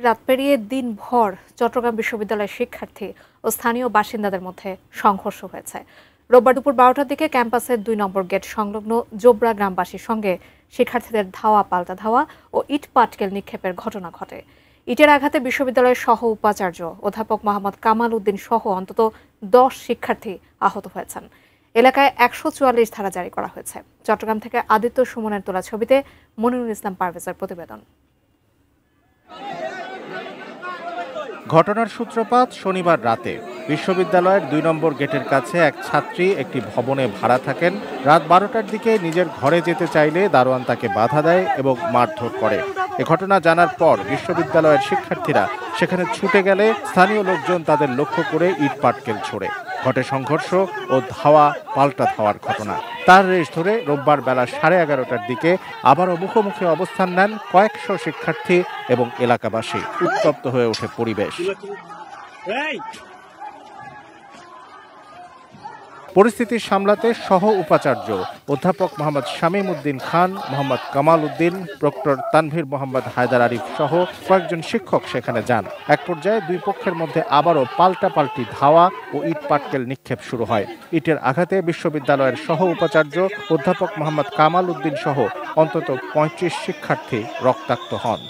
রাত পেরিয়ে দিনভর চট্টগ্রাম বিশ্ববিদ্যালয়ের শিক্ষার্থী ও স্থানীয় বাসিন্দাদের মধ্যে সংঘর্ষ হয়েছে। রোববার দুপুর 12টার দিকে ক্যাম্পাসের 2 নম্বর গেট সংলগ্ন জোবরা গ্রামবাসীর সঙ্গে শিক্ষার্থীদের ধাওয়া পাল্টা ধাওয়া ও ইট পাটকেল নিক্ষেপের ঘটনা ঘটে। ইটের আঘাতে বিশ্ববিদ্যালয়ের সহ উপাচার্য অধ্যাপক মোহাম্মদ কামাল উদ্দিন সহ অন্তত 10 শিক্ষার্থী আহত হয়েছেন। এলাকায় 144 ধারা জারি করা হয়েছে। চট্টগ্রাম থেকে আদিত্য সুমনের তোলা ছবিতে মনিরুল ইসলাম পারভেজের প্রতিবেদন। ঘটনার সূত্রপাত শনিবার রাতে বিশ্ববিদ্যালয়ের 2 নম্বর গেটের কাছে এক ছাত্রী একটি ভবনে ভাড়া থাকেন। রাত 12টার দিকে নিজের ঘরে যেতে চাইলে দারোয়ান তাকে বাধা দেয় এবং মারধর করে। এ ঘটনা জানার পর বিশ্ববিদ্যালয়ের শিক্ষার্থীরা সেখানে ছুটে গেলে স্থানীয় লোকজন তাদের লক্ষ্য করে ইট পাটকেল ছোড়ে। ঘটে সংঘর্ষ ও ধাওয়া পাল্টা ধাওয়ার ঘটনা। তার রেশ ধরে রোববার বেলা 11:30টার দিকে আবারও মুখোমুখি অবস্থান নেন কয়েকশো শিক্ষার্থী এবং এলাকাবাসী। উত্তপ্ত হয়ে ওঠে পরিবেশ। পরিস্থিতি সামলাতে সহ উপাচার্য অধ্যাপক মোহাম্মদ শামীম উদ্দিন খান, মোহাম্মদ কামাল উদ্দিন, প্রক্টর তানভীর মোহাম্মদ হায়দার আরিফ সহ কয়েকজন শিক্ষক সেখানে যান। এক পর্যায়ে দুই পক্ষের মধ্যে আবারও পাল্টাপাল্টি ধাওয়া ও ইট পাটকেল নিক্ষেপ শুরু হয়। ইটের আঘাতে বিশ্ববিদ্যালয়ের সহ উপাচার্য অধ্যাপক মোহাম্মদ কামাল উদ্দিন সহ অন্তত 35 শিক্ষার্থী রক্তাক্ত হন।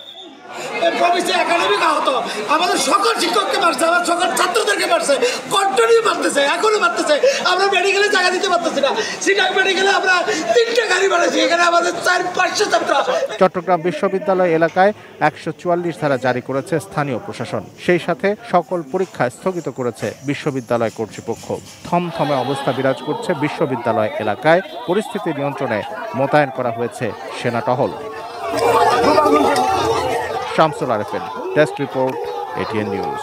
আমাদের সকল শিক্ষককে মারছে, আমার সকল ছাত্রদেরকে মারছে, কন্টিনিউ মারতেছে, এখনো মারতেছে। আমরা মেডিকেলে জায়গা দিতে পারতেছি না। সিটাক মেডিকেলে আমরা 3টে গাড়ি বানাইছি, এখানে আমাদের 400-500 ছাত্র। চট্টগ্রাম বিশ্ববিদ্যালয় এলাকায় 144 ধারা জারি করেছে স্থানীয় প্রশাসন। সেই সাথে সকল পরীক্ষা স্থগিত করেছে বিশ্ববিদ্যালয় কর্তৃপক্ষ। থমথমে অবস্থা বিরাজ করছে বিশ্ববিদ্যালয় এলাকায়। পরিস্থিতি নিয়ন্ত্রণে মোতায়েন করা হয়েছে সেনা টহল। Shamsul Arefin, desk report, ATN news.